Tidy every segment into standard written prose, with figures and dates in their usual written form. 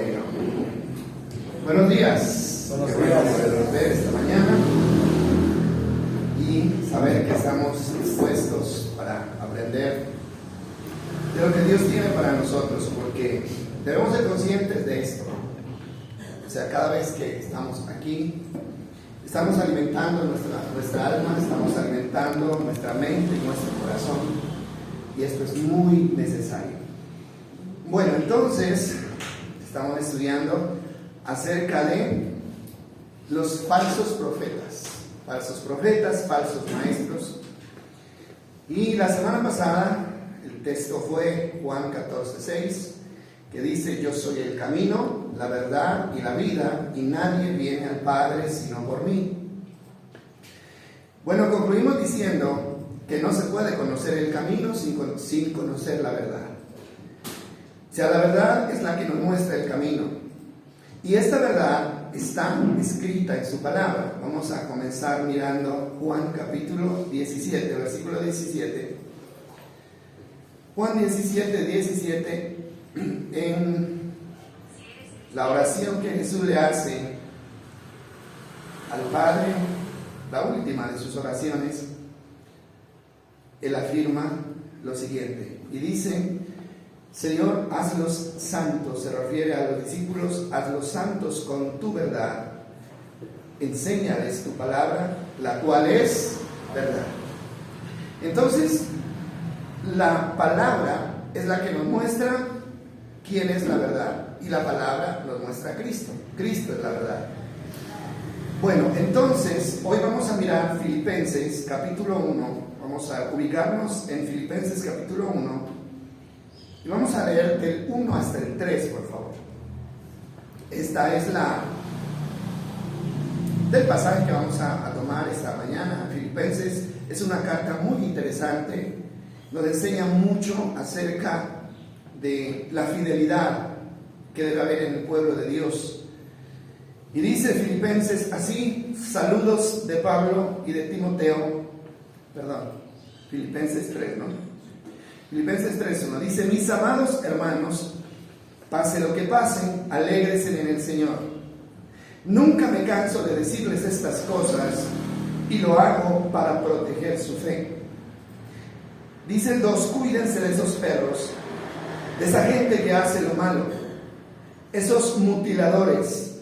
Bueno, buenos días. Buenos Qué bueno días. podernos ver esta mañana y saber que estamos dispuestos para aprender de lo que Dios tiene para nosotros, porque debemos ser conscientes de esto. O sea, cada vez que estamos aquí, estamos alimentando nuestra alma, estamos alimentando nuestra mente y nuestro corazón, y esto es muy necesario. Bueno, entonces estamos estudiando acerca de los falsos profetas, falsos maestros. Y la semana pasada el texto fue Juan 14:6, que dice: yo soy el camino, la verdad y la vida, y nadie viene al Padre sino por mí. Bueno, concluimos diciendo que no se puede conocer el camino sin conocer la verdad. O sea, la verdad es la que nos muestra el camino. Y esta verdad está escrita en su palabra. Vamos a comenzar mirando Juan capítulo 17, versículo 17. Juan 17, en la oración que Jesús le hace al Padre, la última de sus oraciones, él afirma lo siguiente, y dice: Señor, hazlos santos, se refiere a los discípulos, hazlos santos con tu verdad, enséñales tu palabra, la cual es verdad. Entonces, la palabra es la que nos muestra quién es la verdad, y la palabra nos muestra a Cristo. Cristo es la verdad. Bueno, entonces, hoy vamos a mirar Filipenses capítulo 1, vamos a ubicarnos en Filipenses capítulo 1, y vamos a leer del 1 hasta el 3, por favor. Esta es del pasaje que vamos a tomar esta mañana. Filipenses es una carta muy interesante, nos enseña mucho acerca de la fidelidad que debe haber en el pueblo de Dios. Y dice Filipenses así: saludos de Pablo y de Timoteo, Filipenses 3, ¿no? Filipenses 3:1 dice: mis amados hermanos, pase lo que pase, alégresen en el Señor. Nunca me canso de decirles estas cosas, y lo hago para proteger su fe. Dice el 2: cuídense de esos perros, de esa gente que hace lo malo, esos mutiladores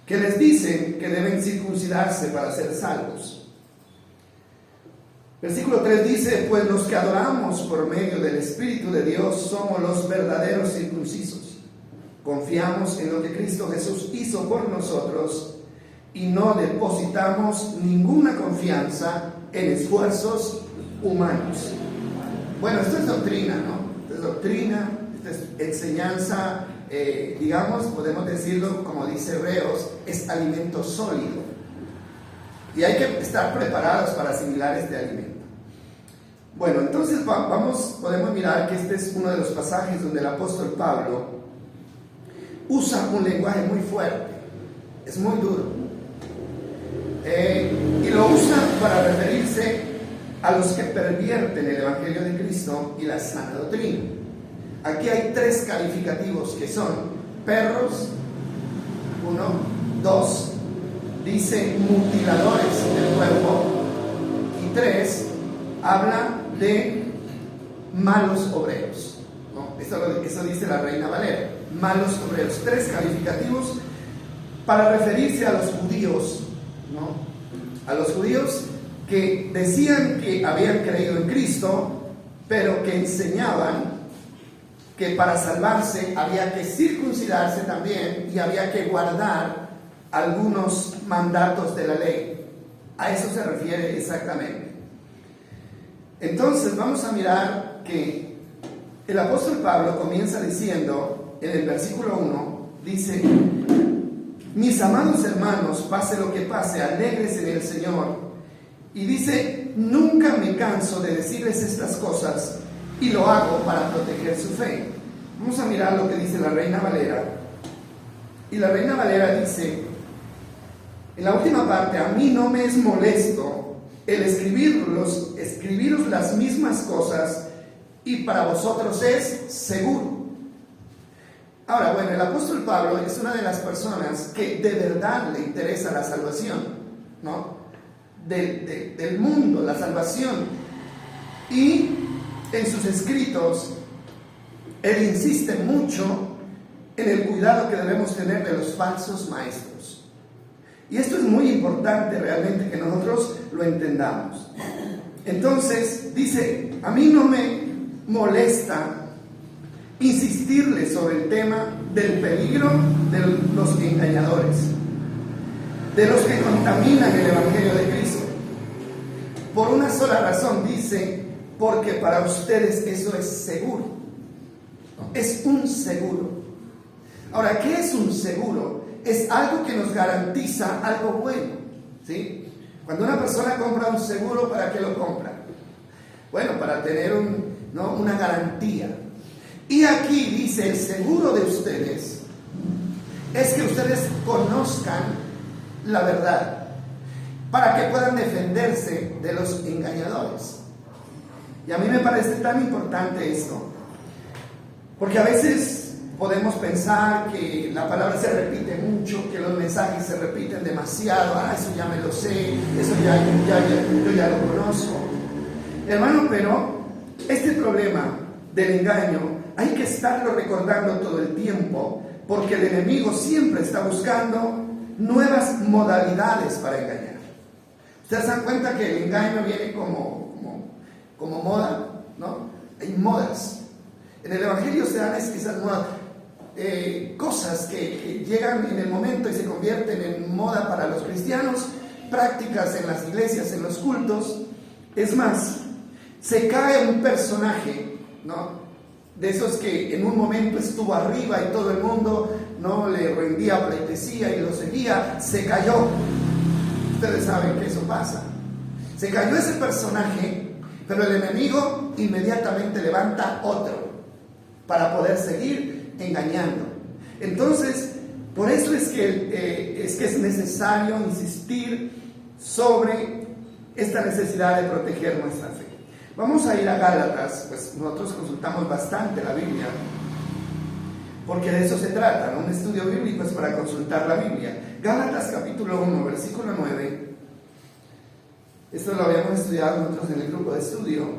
que les dicen que deben circuncidarse para ser salvos. Versículo 3 dice: pues los que adoramos por medio del Espíritu de Dios somos los verdaderos circuncisos. Confiamos en lo que Cristo Jesús hizo por nosotros y no depositamos ninguna confianza en esfuerzos humanos. Bueno, esto es doctrina, ¿no? Esto es doctrina, esto es enseñanza, digamos, podemos decirlo como dice Hebreos, es alimento sólido. Y hay que estar preparados para asimilar este alimento. Bueno, entonces podemos mirar que este es uno de los pasajes donde el apóstol Pablo usa un lenguaje muy fuerte, es muy duro. Y lo usa para referirse a los que pervierten el Evangelio de Cristo y la sana doctrina. Aquí hay 3 calificativos que son perros, 1, 2, dice mutiladores del cuerpo, y 3, habla de malos obreros, ¿no? Eso dice la Reina Valera, malos obreros, 3 calificativos para referirse a los judíos, ¿no? A los judíos que decían que habían creído en Cristo, pero que enseñaban que para salvarse había que circuncidarse también y había que guardar algunos mandatos de la ley. A eso se refiere exactamente. Entonces vamos a mirar que el apóstol Pablo comienza diciendo en el versículo 1, dice: mis amados hermanos, pase lo que pase, alégresen en el Señor. Y dice: nunca me canso de decirles estas cosas, y lo hago para proteger su fe. Vamos a mirar lo que dice la Reina Valera. Y la Reina Valera dice, en la última parte: a mí no me es molesto el escribiros las mismas cosas, y para vosotros es seguro. Ahora, bueno, el apóstol Pablo es una de las personas que de verdad le interesa la salvación, ¿no? Del mundo, la salvación. Y en sus escritos, él insiste mucho en el cuidado que debemos tener de los falsos maestros. Y esto es muy importante realmente que nosotros lo entendamos. Entonces, dice, a mí no me molesta insistirle sobre el tema del peligro de los engañadores, de los que contaminan el Evangelio de Cristo. Por una sola razón, dice, porque para ustedes eso es seguro. Es un seguro. Ahora, ¿qué es un seguro? Es algo que nos garantiza algo bueno, ¿sí? Cuando una persona compra un seguro, ¿para qué lo compra? Bueno, para tener una garantía. Y aquí dice, el seguro de ustedes es que ustedes conozcan la verdad, para que puedan defenderse de los engañadores. Y a mí me parece tan importante esto, porque a veces podemos pensar que la palabra se repite mucho, que los mensajes se repiten demasiado. Eso ya me lo sé, eso yo ya lo conozco. Hermano, pero este problema del engaño hay que estarlo recordando todo el tiempo, porque el enemigo siempre está buscando nuevas modalidades para engañar. ¿Ustedes se dan cuenta que el engaño viene como moda? ¿No? Hay modas. En el Evangelio se dan esas modas, cosas que llegan en el momento y se convierten en moda para los cristianos, prácticas en las iglesias, en los cultos. Es más, se cae un personaje, ¿no?, de esos que en un momento estuvo arriba y todo el mundo no le rendía pleitesía y lo seguía. Se cayó. Ustedes saben que eso pasa. Se cayó ese personaje, pero el enemigo inmediatamente levanta otro para poder seguir engañando. Entonces, por eso es que es necesario insistir sobre esta necesidad de proteger nuestra fe. Vamos a ir a Gálatas, pues nosotros consultamos bastante la Biblia, porque de eso se trata, ¿no? Un estudio bíblico es para consultar la Biblia. Gálatas capítulo 1, versículo 9, esto lo habíamos estudiado nosotros en el grupo de estudio,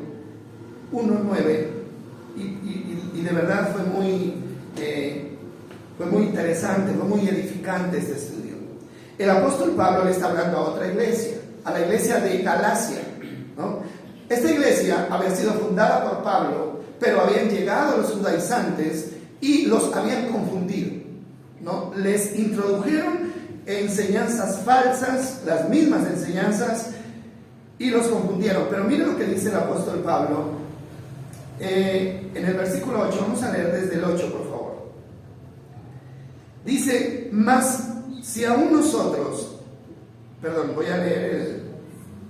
1:9, y de verdad fue muy interesante, fue muy edificante este estudio. El apóstol Pablo le está hablando a otra iglesia, a la iglesia de Galacia, ¿no? Esta iglesia había sido fundada por Pablo, pero habían llegado los judaizantes y los habían confundido, ¿no? Les introdujeron enseñanzas falsas, las mismas enseñanzas, y los confundieron. Pero miren lo que dice el apóstol Pablo en el versículo 8. Vamos a leer desde el 8, por favor. Dice, mas si aún nosotros, voy a leer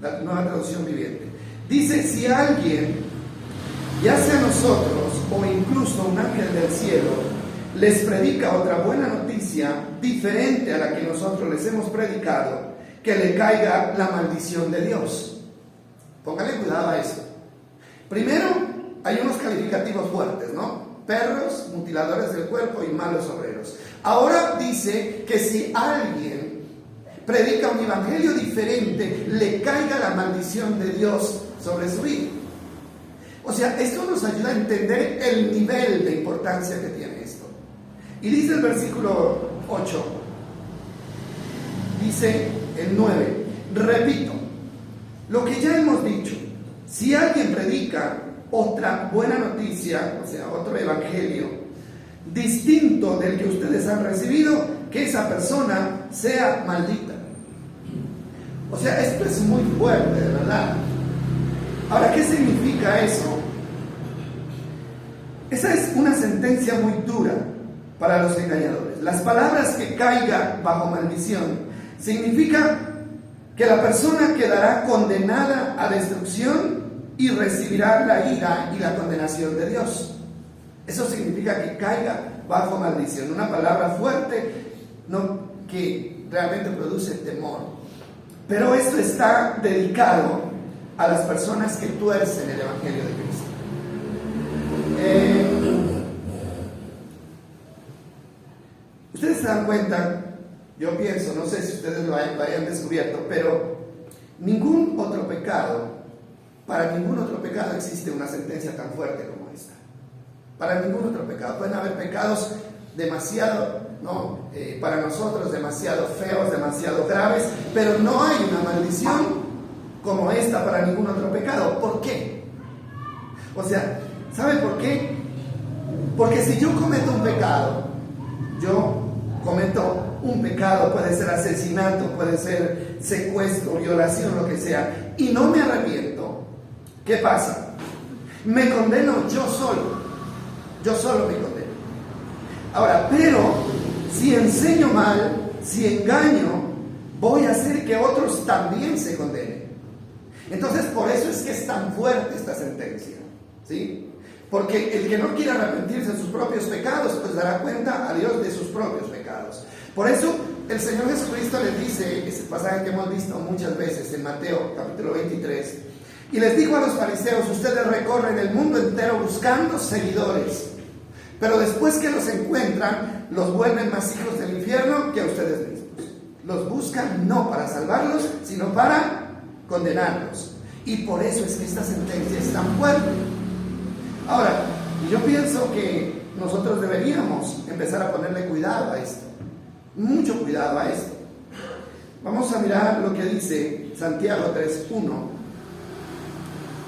la Nueva Traducción Viviente. Dice, si alguien, ya sea nosotros o incluso un ángel del cielo, les predica otra buena noticia diferente a la que nosotros les hemos predicado, que le caiga la maldición de Dios. Póngale cuidado a eso. Primero, hay unos calificativos fuertes, ¿no? Perros, mutiladores del cuerpo y malos obreros. Ahora dice que si alguien predica un evangelio diferente, le caiga la maldición de Dios sobre su vida. O sea, esto nos ayuda a entender el nivel de importancia que tiene esto. Y dice el versículo 8, dice el 9, repito, lo que ya hemos dicho, si alguien predica otra buena noticia, o sea, otro evangelio, distinto del que ustedes han recibido, que esa persona sea maldita. O sea, esto es muy fuerte, de verdad. Ahora, ¿qué significa eso? Esa es una sentencia muy dura para los engañadores. Las palabras que caiga bajo maldición significa que la persona quedará condenada a destrucción y recibirá la ira y la condenación de Dios. Eso significa que caiga bajo maldición. Una palabra fuerte, ¿no?, que realmente produce temor. Pero esto está dedicado a las personas que tuercen el Evangelio de Cristo. Ustedes se dan cuenta, yo pienso, no sé si ustedes lo hayan descubierto, pero para ningún otro pecado existe una sentencia tan fuerte como esta. Para ningún otro pecado. Pueden haber pecados demasiado, para nosotros demasiado feos, demasiado graves, pero no hay una maldición como esta para ningún otro pecado. ¿Por qué? O sea, ¿sabe por qué? Porque si yo cometo un pecado, puede ser asesinato, puede ser secuestro, violación, lo que sea, y no me arrepiento, ¿qué pasa? Me condeno yo solo me condeno. Ahora, pero si enseño mal, si engaño, voy a hacer que otros también se condenen. Entonces, por eso es que es tan fuerte esta sentencia, ¿sí? Porque el que no quiere arrepentirse de sus propios pecados, pues dará cuenta a Dios de sus propios pecados. Por eso el Señor Jesucristo les dice, ese pasaje que hemos visto muchas veces en Mateo capítulo 23, y les dijo a los fariseos: ustedes recorren el mundo entero buscando seguidores, pero después que los encuentran, los vuelven más hijos del infierno que a ustedes mismos. Los buscan no para salvarlos, sino para condenarlos. Y por eso es que esta sentencia es tan fuerte. Ahora, yo pienso que nosotros deberíamos empezar a ponerle cuidado a esto, mucho cuidado a esto. Vamos a mirar lo que dice Santiago 3:1.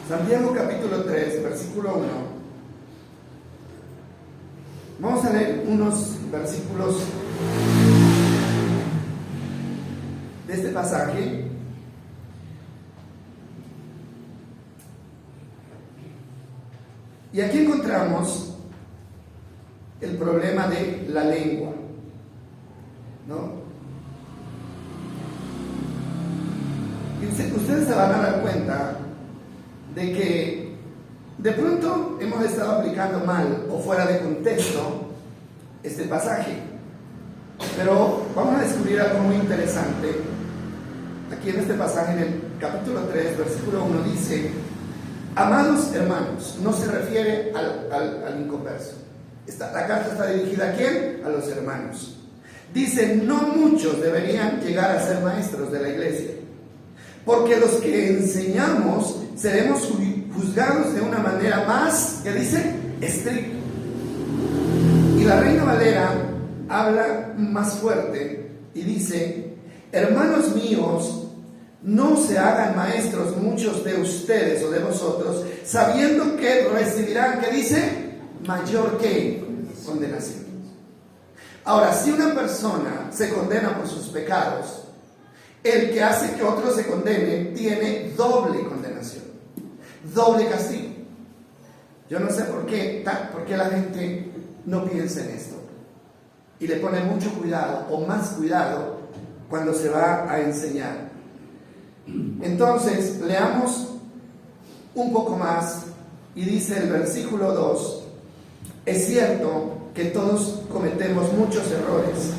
Santiago capítulo 3, versículo 1. Vamos a leer unos versículos de este pasaje. Y aquí encontramos el problema de la lengua, ¿no? Y ustedes se van a dar cuenta de que de pronto hemos estado aplicando mal o fuera de contexto este pasaje. Pero vamos a descubrir algo muy interesante. Aquí en este pasaje, en el capítulo 3, versículo 1, dice: amados hermanos, no se refiere al inconverso. La carta está dirigida ¿a quién? A los hermanos. Dice: no muchos deberían llegar a ser maestros de la iglesia, porque los que enseñamos seremos juzgados de una manera más, ¿qué dice? Estricta. Y la Reina Valera habla más fuerte y dice: hermanos míos, no se hagan maestros muchos de ustedes o de vosotros, sabiendo que recibirán, ¿qué dice? Mayor que condenación. Ahora, si una persona se condena por sus pecados, el que hace que otro se condene tiene doble condenación, doble castigo. Yo no sé por qué la gente no piensa en esto y le pone mucho cuidado o más cuidado cuando se va a enseñar. Entonces, leamos un poco más y dice el versículo 2: es cierto que todos cometemos muchos errores,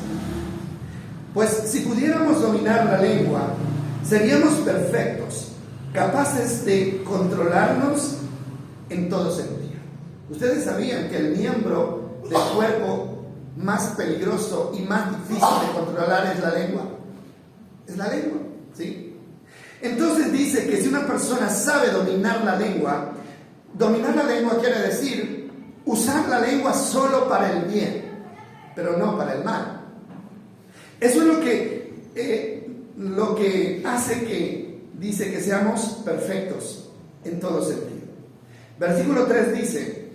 pues si pudiéramos dominar la lengua, seríamos perfectos, capaces de controlarnos en todo sentido. ¿Ustedes sabían que el miembro del cuerpo más peligroso y más difícil de controlar es la lengua? Es la lengua, ¿sí? Entonces dice que si una persona sabe dominar la lengua quiere decir usar la lengua solo para el bien, pero no para el mal. Eso es lo que hace que dice que seamos perfectos en todo sentido. Versículo 3 dice: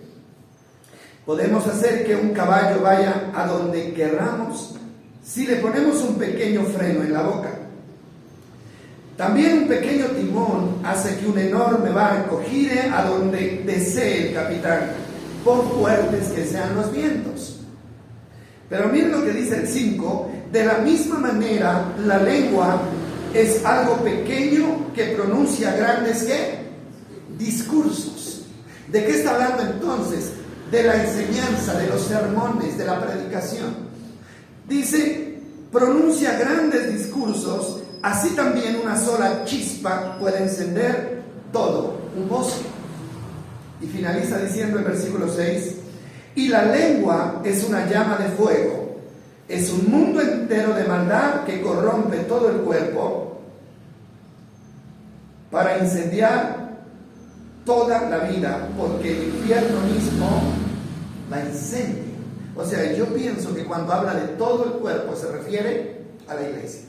podemos hacer que un caballo vaya a donde querramos si le ponemos un pequeño freno en la boca. También un pequeño timón hace que un enorme barco gire a donde desee el capitán, por fuertes que sean los vientos. Pero miren lo que dice el 5: de la misma manera, la lengua es algo pequeño que pronuncia grandes ¿qué? Discursos. ¿De qué está hablando entonces? De la enseñanza, de los sermones, de la predicación. Dice: pronuncia grandes discursos. Así también una sola chispa puede encender todo un bosque. Y finaliza diciendo el versículo 6: y la lengua es una llama de fuego, Es un mundo entero de maldad que corrompe todo el cuerpo para incendiar toda la vida, porque el infierno mismo la incendia. O sea, yo pienso que cuando habla de todo el cuerpo se refiere a la iglesia.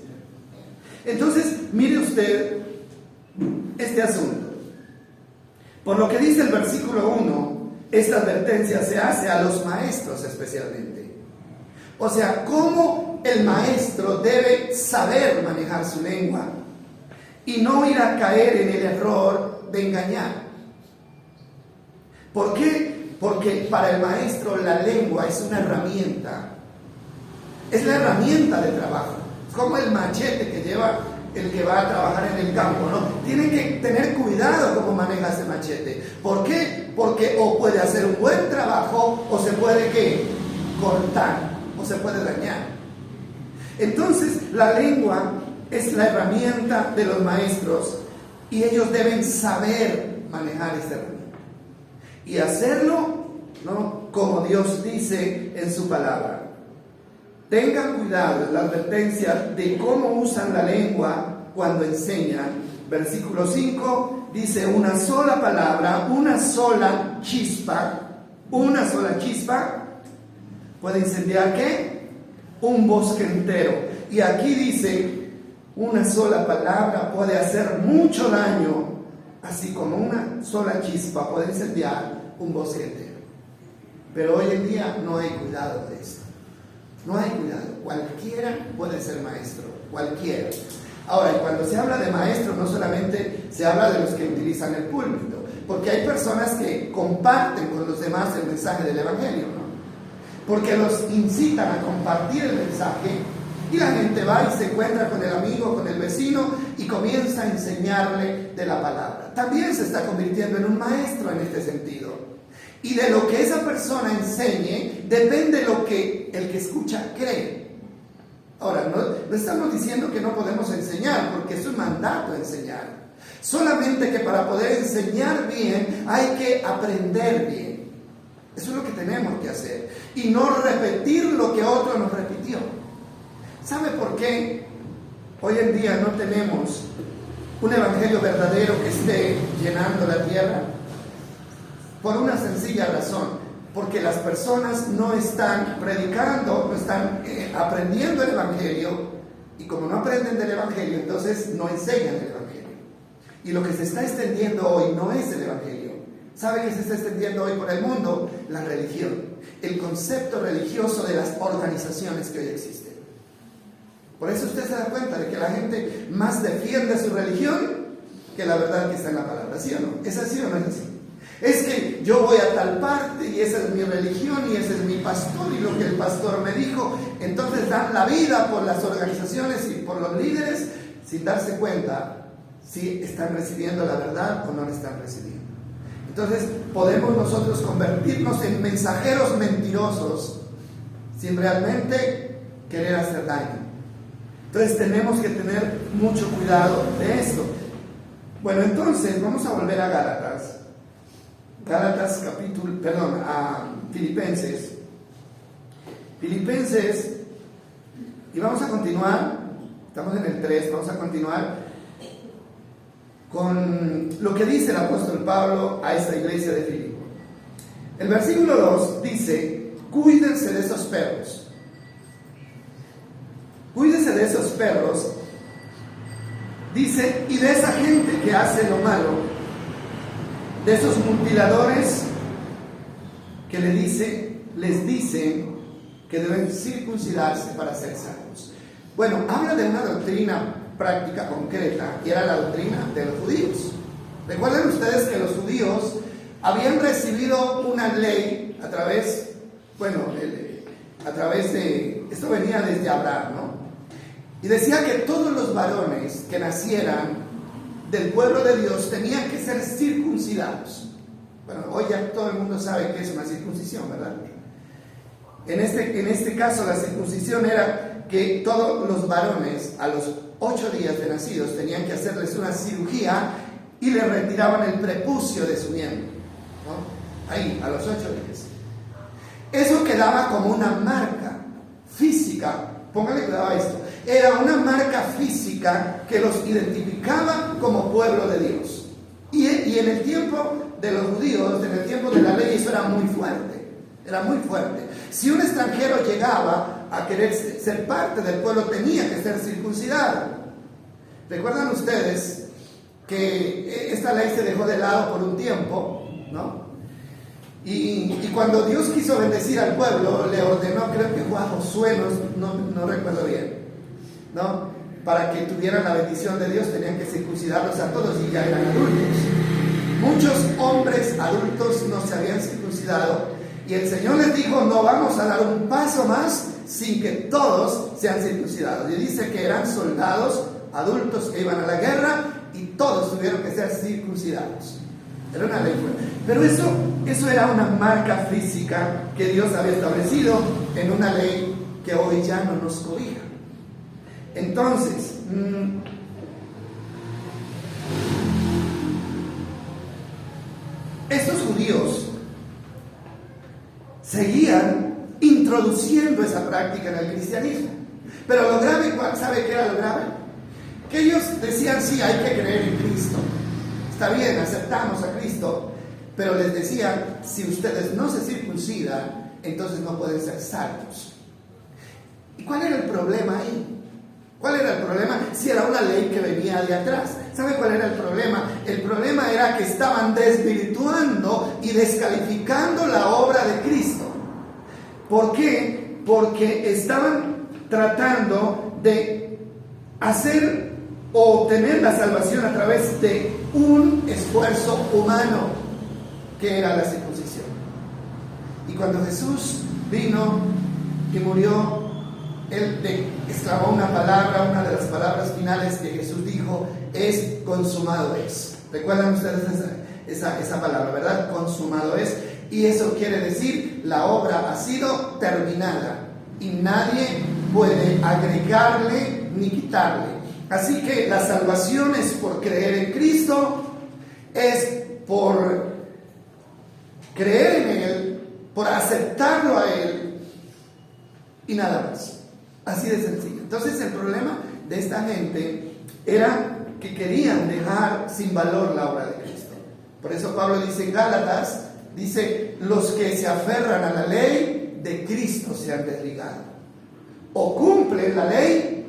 Entonces, mire usted este asunto. Por lo que dice el versículo 1, esta advertencia se hace a los maestros especialmente. O sea, cómo el maestro debe saber manejar su lengua y no ir a caer en el error de engañar. ¿Por qué? Porque para el maestro la lengua es una herramienta. Es la herramienta de trabajo. Es como el machete que lleva el que va a trabajar en el campo, ¿no? Tiene que tener cuidado cómo maneja ese machete. ¿Por qué? Porque o puede hacer un buen trabajo o se puede, ¿qué? Cortar. Se puede dañar. Entonces la lengua es la herramienta de los maestros y ellos deben saber manejar esta herramienta y hacerlo, ¿no?, como Dios dice en su palabra. Tengan cuidado, la advertencia de cómo usan la lengua cuando enseñan. Versículo 5 dice: una sola palabra, una sola chispa puede incendiar, ¿qué? Un bosque entero. Y aquí dice, una sola palabra puede hacer mucho daño, así como una sola chispa puede incendiar un bosque entero. Pero hoy en día no hay cuidado de esto. No hay cuidado. Cualquiera puede ser maestro, cualquiera. Ahora, y cuando se habla de maestro, no solamente se habla de los que utilizan el púlpito, porque hay personas que comparten con los demás el mensaje del Evangelio, ¿no? Porque los incitan a compartir el mensaje y la gente va y se encuentra con el amigo, con el vecino y comienza a enseñarle de la palabra. También se está convirtiendo en un maestro en este sentido. Y de lo que esa persona enseñe depende lo que el que escucha cree. Ahora, no estamos diciendo que no podemos enseñar, porque es un mandato enseñar. Solamente que para poder enseñar bien hay que aprender bien. Eso es lo que tenemos que hacer. Y no repetir lo que otro nos repitió. ¿Sabe por qué hoy en día no tenemos un evangelio verdadero que esté llenando la tierra? Por una sencilla razón. Porque las personas no están predicando, no están aprendiendo el evangelio. Y como no aprenden del evangelio, entonces no enseñan el evangelio. Y lo que se está extendiendo hoy no es el evangelio. ¿Sabe qué se está extendiendo hoy por el mundo? La religión, el concepto religioso de las organizaciones que hoy existen. Por eso usted se da cuenta de que la gente más defiende su religión que la verdad que está en la palabra, ¿sí o no? ¿Es así o no es así? Es que yo voy a tal parte y esa es mi religión y ese es mi pastor y lo que el pastor me dijo. Entonces dan la vida por las organizaciones y por los líderes sin darse cuenta si están recibiendo la verdad o no la están recibiendo. Entonces podemos nosotros convertirnos en mensajeros mentirosos sin realmente querer hacer daño. Entonces tenemos que tener mucho cuidado de esto. Bueno, entonces vamos a volver a a Filipenses, y vamos a continuar, estamos en el 3, vamos a continuar con lo que dice el apóstol Pablo a esta iglesia de Filipo. El versículo 2 dice: cuídense de esos perros. Cuídense de esos perros, dice, y de esa gente que hace lo malo, de esos mutiladores que les dicen que deben circuncidarse para ser salvos. Bueno, habla de una doctrina práctica concreta, y era la doctrina de los judíos. Recuerden ustedes que los judíos habían recibido una ley a través de, esto venía desde Abraham, ¿no? Y decía que todos los varones que nacieran del pueblo de Dios tenían que ser circuncidados. Bueno, hoy ya todo el mundo sabe qué es una circuncisión, ¿verdad? En este caso la circuncisión era que todos los varones a los 8 días de nacidos tenían que hacerles una cirugía y le retiraban el prepucio de su miembro, ¿no? Ahí, a los 8 días. Eso quedaba como una marca física física, póngale cuidado a esto, era una marca física que los identificaba como pueblo de Dios. Y en el tiempo de los judíos, en el tiempo de la ley, eso era muy fuerte. Era muy fuerte. Si un extranjero llegaba a querer ser parte del pueblo, tenía que ser circuncidado. ¿Recuerdan ustedes que esta ley se dejó de lado por un tiempo, ¿no? Y cuando Dios quiso bendecir al pueblo, le ordenó, creo que fue a Josué, no recuerdo bien, ¿no? Para que tuvieran la bendición de Dios, tenían que circuncidarlos a todos y ya eran adultos. Muchos hombres adultos no se habían circuncidado y el Señor les dijo, no vamos a dar un paso más sin que todos sean circuncidados. Y dice que eran soldados adultos que iban a la guerra y todos tuvieron que ser circuncidados. Era una ley fuerte. Pero eso era una marca física que Dios había establecido en una ley que hoy ya no nos cobija. Entonces, estos judíos seguían introduciendo esa práctica en el cristianismo. Pero lo grave, ¿sabe qué era lo grave? Que ellos decían, sí, hay que creer en Cristo. Está bien, aceptamos a Cristo, pero les decían, si ustedes no se circuncidan, entonces no pueden ser salvos. ¿Y cuál era el problema ahí? ¿Cuál era el problema? Si era una ley que venía de atrás. ¿Sabe cuál era el problema? El problema era que estaban desvirtuando y descalificando la obra de Cristo. ¿Por qué? Porque estaban tratando de hacer o obtener la salvación a través de un esfuerzo humano, que era la circuncisión. Y cuando Jesús vino y murió, Él exclamó una palabra, una de las palabras finales que Jesús dijo, es consumado es. ¿Recuerdan ustedes esa palabra, verdad? Consumado es. Y eso quiere decir, la obra ha sido terminada y nadie puede agregarle ni quitarle. Así que la salvación es por creer en Cristo, es por creer en Él, por aceptarlo a Él y nada más. Así de sencillo. Entonces el problema de esta gente era que querían dejar sin valor la obra de Cristo. Por eso Pablo dice en Gálatas, dice, los que se aferran a la ley de Cristo se han desligado. O cumplen la ley,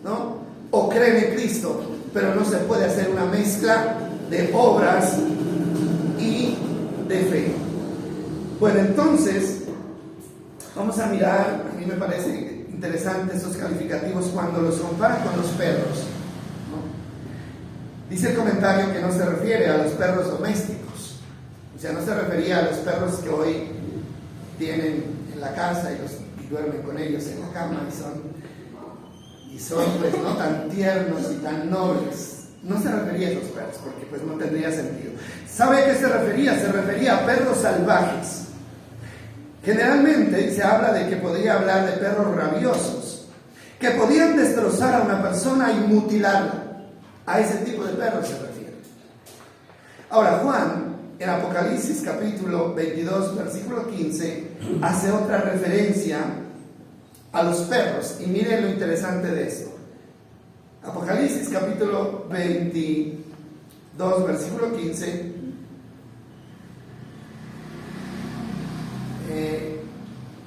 ¿no? O creen en Cristo, pero no se puede hacer una mezcla de obras y de fe. Bueno, entonces, vamos a mirar, a mí me parece interesante estos calificativos cuando los comparan con los perros, ¿no? Dice el comentario que no se refiere a los perros domésticos, o sea, no se refería a los perros que hoy tienen en la casa y duermen con ellos en la cama y son pues no tan tiernos y tan nobles. No se refería a esos perros porque pues no tendría sentido. ¿Sabe a qué se refería? Se refería a perros salvajes. Generalmente se habla de que podría hablar de perros rabiosos, que podían destrozar a una persona y mutilarla. A ese tipo de perros se refiere. Ahora Juan, en Apocalipsis capítulo 22, versículo 15, hace otra referencia a los perros. Y miren lo interesante de esto. Apocalipsis capítulo 22, versículo 15.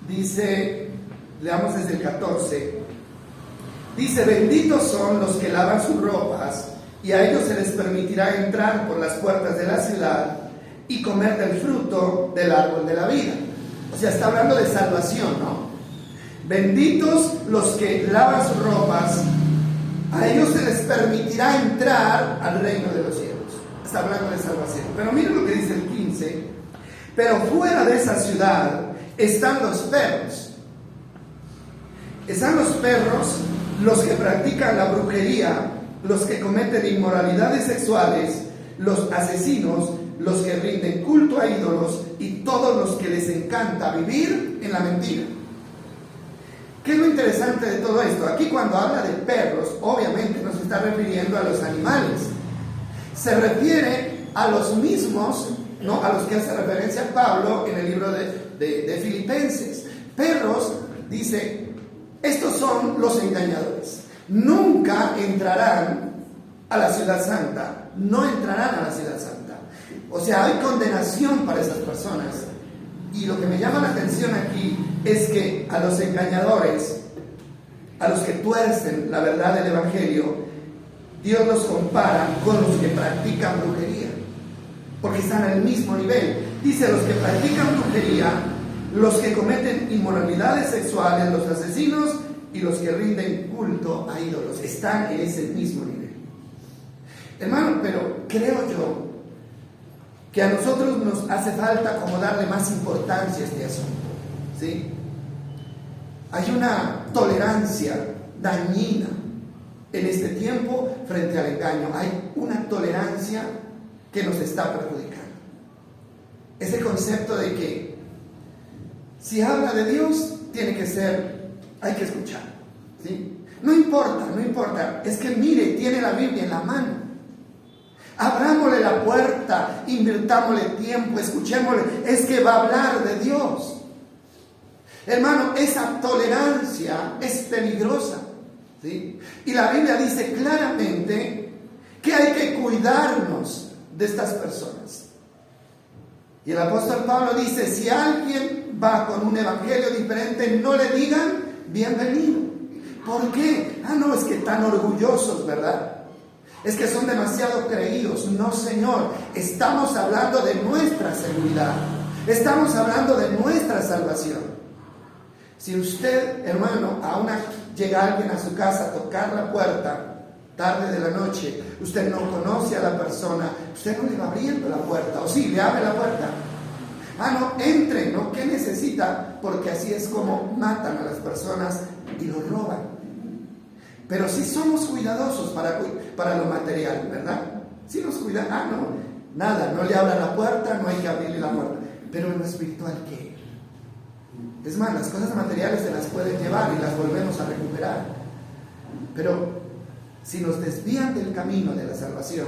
Dice, leamos desde el 14. Dice, benditos son los que lavan sus ropas, y a ellos se les permitirá entrar por las puertas de la ciudad y comer del fruto del árbol de la vida. O sea, está hablando de salvación, ¿no? Benditos los que lavan sus ropas, a ellos se les permitirá entrar al reino de los cielos. Está hablando de salvación. Pero miren lo que dice el 15. Pero fuera de esa ciudad están los perros. Están los perros, los que practican la brujería, los que cometen inmoralidades sexuales, los asesinos, los que rinden culto a ídolos y todos los que les encanta vivir en la mentira. ¿Qué es lo interesante de todo esto? Aquí cuando habla de perros, obviamente no se está refiriendo a los animales. Se refiere a los mismos, ¿no? A los que hace referencia Pablo en el libro de Filipenses. Perros, dice, estos son los engañadores. Nunca entrarán a la ciudad santa. No entrarán a la ciudad santa. O sea, hay condenación para esas personas. Y lo que me llama la atención aquí es que a los engañadores, a los que tuercen la verdad del Evangelio, Dios los compara con los que practican brujería, porque están al mismo nivel. Dice, los que practican brujería, los que cometen inmoralidades sexuales, los asesinos y los que rinden culto a ídolos, están en ese mismo nivel. Hermano, pero creo yo que a nosotros nos hace falta como darle más importancia a este asunto, ¿sí? Hay una tolerancia dañina en este tiempo frente al engaño. Hay una tolerancia que nos está perjudicando. Ese concepto de que si habla de Dios, tiene que ser, hay que escuchar, ¿sí? No importa, es que mire, tiene la Biblia en la mano. Abrámosle la puerta, invirtámosle tiempo, escuchémosle, es que va a hablar de Dios. Hermano, esa tolerancia es peligrosa, ¿sí? Y la Biblia dice claramente que hay que cuidarnos de estas personas. Y el apóstol Pablo dice, si alguien va con un evangelio diferente, no le digan bienvenido. ¿Por qué? No, es que tan orgullosos, ¿verdad? Es que son demasiado creídos. No, Señor, estamos hablando de nuestra seguridad. Estamos hablando de nuestra salvación. Si usted, hermano, llega alguien a su casa a tocar la puerta, tarde de la noche, usted no conoce a la persona, usted no le va abriendo la puerta, o sí, le abre la puerta. No, entre, ¿no? ¿Qué necesita? Porque así es como matan a las personas y los roban. Pero si somos cuidadosos para lo material, ¿verdad? Si nos cuidan, no, nada, no le abra la puerta, no hay que abrirle la puerta. Pero en lo espiritual, ¿qué? Es más, las cosas materiales se las pueden llevar y las volvemos a recuperar. Pero si nos desvían del camino de la salvación,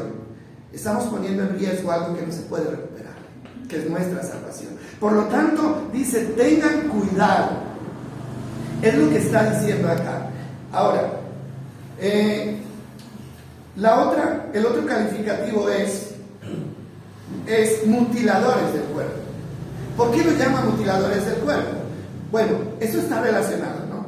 estamos poniendo en riesgo algo que no se puede recuperar, que es nuestra salvación. Por lo tanto, dice, tengan cuidado. Es lo que está diciendo acá. Ahora, el otro calificativo es mutiladores del cuerpo. ¿Por qué lo llama mutiladores del cuerpo? Bueno, eso está relacionado, ¿no?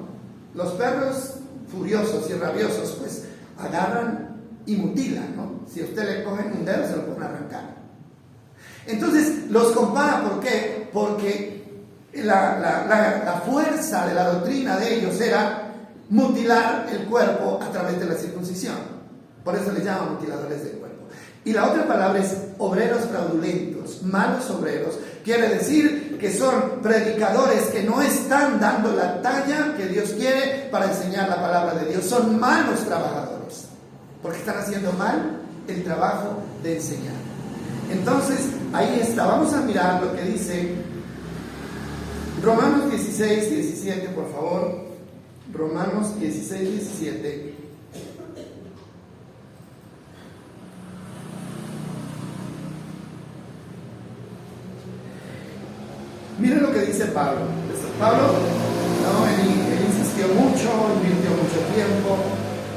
Los perros furiosos y rabiosos, pues, agarran y mutilan, ¿no? Si a usted le cogen un dedo, se lo pueden arrancar. Entonces, los compara, ¿por qué? Porque la fuerza de la doctrina de ellos era mutilar el cuerpo a través de la circuncisión. Por eso les llaman mutiladores del cuerpo. Y la otra palabra es obreros fraudulentos, malos obreros. Quiere decir que son predicadores que no están dando la talla que Dios quiere para enseñar la palabra de Dios. Son malos trabajadores, porque están haciendo mal el trabajo de enseñar. Entonces, ahí está. Vamos a mirar lo que dice Romanos 16, 17, por favor. Romanos 16, 17. Miren lo que dice Pablo. Él insistió mucho, invirtió mucho tiempo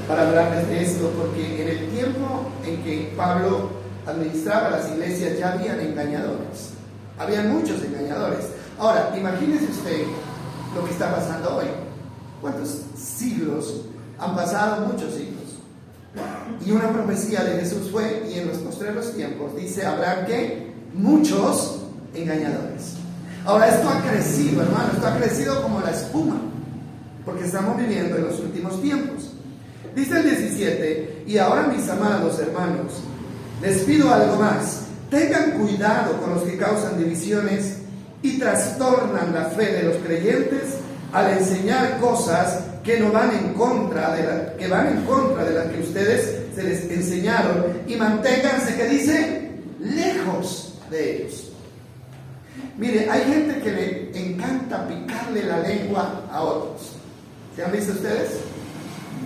para hablarles de esto, porque en el tiempo en que Pablo administraba las iglesias ya habían engañadores. Habían muchos engañadores. Ahora, imagínese usted lo que está pasando hoy. ¿Cuántos siglos han pasado? Muchos siglos. Y una profecía de Jesús fue, y en los postreros tiempos dice, habrá que muchos engañadores. Ahora, esto ha crecido, hermano, esto ha crecido como la espuma, porque estamos viviendo en los últimos tiempos. Dice el 17, y ahora, mis amados hermanos, les pido algo más. Tengan cuidado con los que causan divisiones y trastornan la fe de los creyentes al enseñar cosas que van en contra de las que ustedes se les enseñaron, y manténganse, que dice, lejos de ellos. Mire, hay gente que le encanta picarle la lengua a otros. ¿Se han visto ustedes?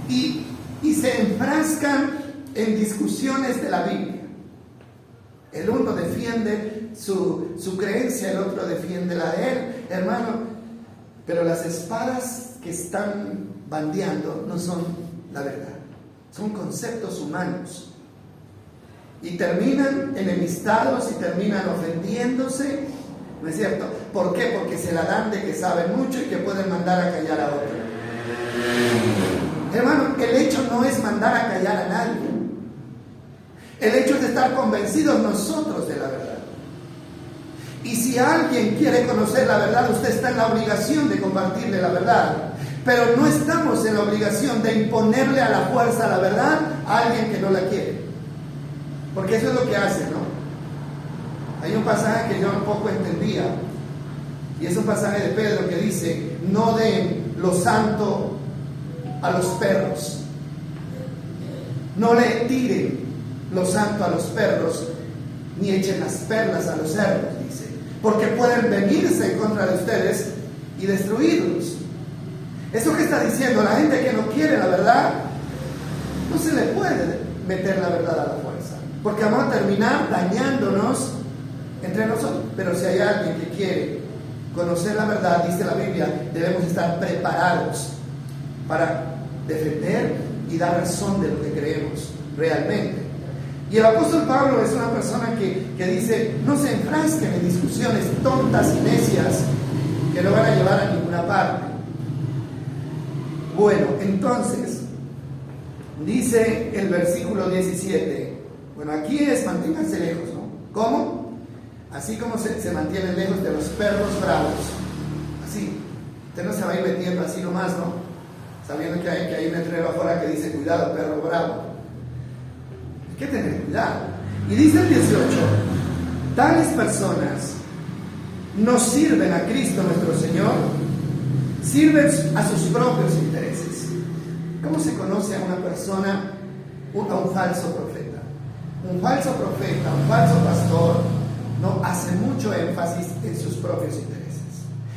Y se enfrascan en discusiones de la Biblia. El uno defiende su creencia, el otro defiende la de él, hermano. Pero las espadas que están bandeando no son la verdad, son conceptos humanos. Y terminan enemistados y terminan ofendiéndose, ¿no es cierto? ¿Por qué? Porque se la dan de que saben mucho y que pueden mandar a callar a otro. Hermano, el hecho no es mandar a callar a nadie. El hecho es de estar convencidos nosotros de la verdad. Y si alguien quiere conocer la verdad, usted está en la obligación de compartirle la verdad. Pero no estamos en la obligación de imponerle a la fuerza la verdad a alguien que no la quiere. Porque eso es lo que hacen, ¿no? Hay un pasaje que yo un poco entendía, y es un pasaje de Pedro que dice: no den lo santo a los perros, no le tiren lo santo a los perros, ni echen las perlas a los cerdos, dice, porque pueden venirse en contra de ustedes y destruirlos. Eso que está diciendo, la gente que no quiere la verdad, no se le puede meter la verdad a la fuerza, porque vamos a terminar dañándonos entre nosotros. Pero si hay alguien que quiere conocer la verdad, dice la Biblia, debemos estar preparados para defender y dar razón de lo que creemos realmente. Y el apóstol Pablo es una persona que dice: no se enfrasquen en discusiones tontas y necias que no van a llevar a ninguna parte. Bueno, entonces dice el versículo 17, bueno, aquí es manténganse lejos, ¿no? ¿Cómo? Así como se mantienen lejos de los perros bravos. Así. Usted no se va a ir metiendo así nomás, ¿no? Sabiendo que hay un letrero afuera que dice: cuidado, perro bravo. Hay que tener cuidado. Y dice el 18: tales personas no sirven a Cristo nuestro Señor, sirven a sus propios intereses. ¿Cómo se conoce a una persona, a un falso profeta? Un falso profeta, un falso pastor, no hace mucho énfasis en sus propios intereses.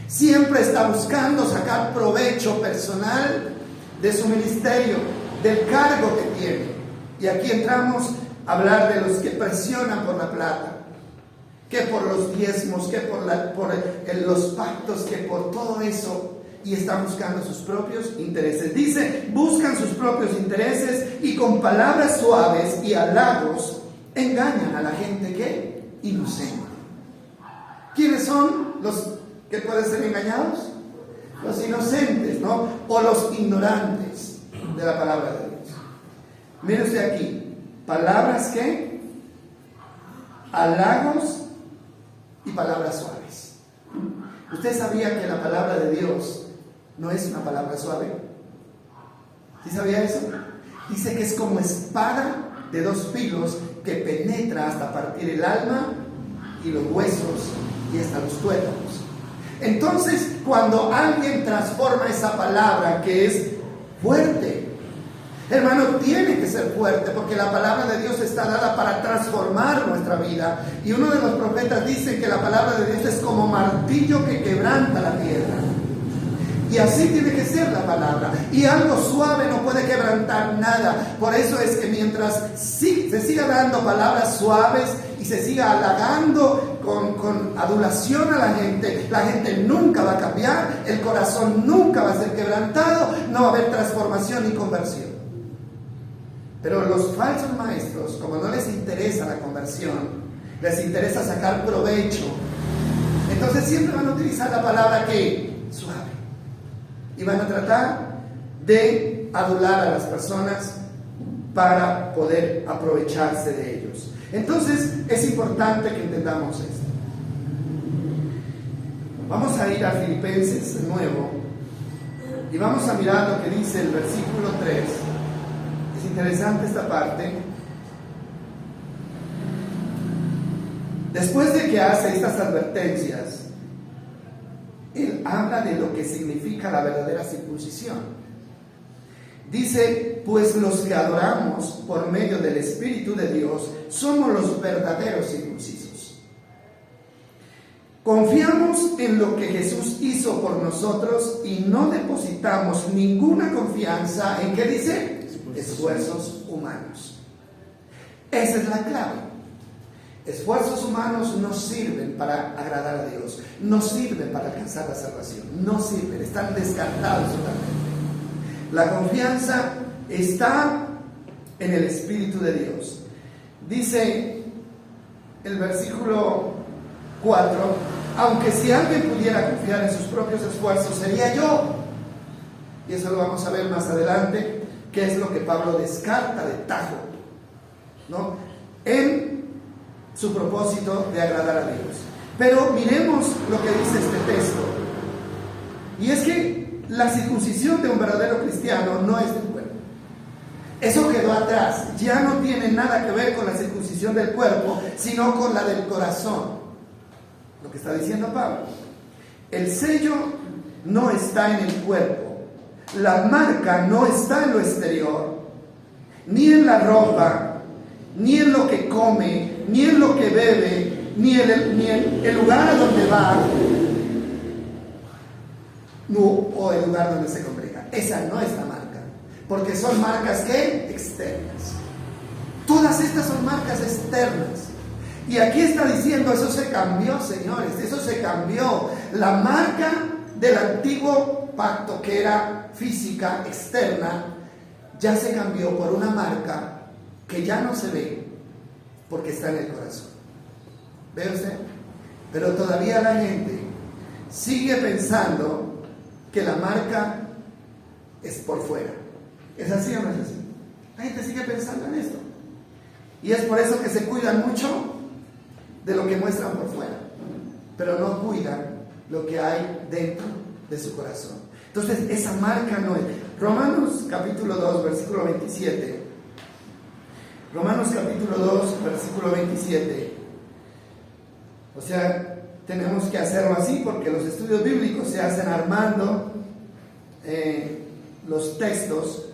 Siempre está buscando sacar provecho personal de su ministerio, del cargo que tiene. Y aquí entramos a hablar de los que presionan por la plata, que por los diezmos, que por los pactos, que por todo eso, y están buscando sus propios intereses. Dice: buscan sus propios intereses y con palabras suaves y halagos engañan a la gente que inocente. ¿Quiénes son los que pueden ser engañados? Los inocentes, ¿no? O los ignorantes de la palabra de Dios. Mire usted aquí, palabras que, halagos y palabras suaves. ¿Usted sabía que la palabra de Dios no es una palabra suave? ¿Sí sabía eso? Dice que es como espada de dos filos que penetra hasta partir el alma y los huesos y hasta los tuétanos. Entonces, cuando alguien transforma esa palabra que es fuerte, hermano, tiene que ser fuerte, porque la palabra de Dios está dada para transformar nuestra vida. Y uno de los profetas dice que la palabra de Dios es como martillo que quebranta la tierra. Y así tiene que ser la palabra. Y algo suave no puede quebrantar nada. Por eso es que mientras se siga dando palabras suaves y se siga halagando con adulación a la gente nunca va a cambiar, el corazón nunca va a ser quebrantado, no va a haber transformación ni conversión. Pero los falsos maestros, como no les interesa la conversión, les interesa sacar provecho, entonces siempre van a utilizar la palabra que suave. Y van a tratar de adular a las personas para poder aprovecharse de ellos. Entonces es importante que entendamos esto. Vamos a ir a Filipenses de nuevo y vamos a mirar lo que dice el versículo 3. Es interesante esta parte. Después de que hace estas advertencias, él habla de lo que significa la verdadera circuncisión. Dice: pues los que adoramos por medio del Espíritu de Dios somos los verdaderos circuncisos. Confiamos en lo que Jesús hizo por nosotros y no depositamos ninguna confianza en, ¿qué dice? Esfuerzos humanos. Esa es la clave. Esfuerzos humanos no sirven para agradar a Dios, no sirven para alcanzar la salvación, no sirven, están descartados totalmente. La confianza está en el Espíritu de Dios. Dice el versículo 4, aunque si alguien pudiera confiar en sus propios esfuerzos, sería yo. Y eso lo vamos a ver más adelante, que es lo que Pablo descarta de tajo, ¿no?, en su propósito de agradar a Dios. Pero miremos lo que dice este texto. Y es que la circuncisión de un verdadero cristiano no es del cuerpo. Eso quedó atrás. Ya no tiene nada que ver con la circuncisión del cuerpo, sino con la del corazón. Lo que está diciendo Pablo. El sello no está en el cuerpo. La marca no está en lo exterior, ni en la ropa, ni en lo que come, ni en lo que bebe, ni en el lugar a donde va, o el lugar donde se congrega. Esa no es la marca, porque son marcas ¿qué? Externas. Todas estas son marcas externas. Y aquí está diciendo, eso se cambió, señores, eso se cambió. La marca del antiguo pacto, que era física, externa, ya se cambió por una marca que ya no se ve, porque está en el corazón. ¿Ve usted? Pero todavía la gente sigue pensando que la marca es por fuera. ¿Es así o no es así? La gente sigue pensando en esto. Y es por eso que se cuidan mucho de lo que muestran por fuera, pero no cuidan lo que hay dentro de su corazón. Entonces, esa marca no es. Romanos capítulo 2, versículo 27. Romanos capítulo 2, versículo 27. O sea, tenemos que hacerlo así porque los estudios bíblicos se hacen armando los textos.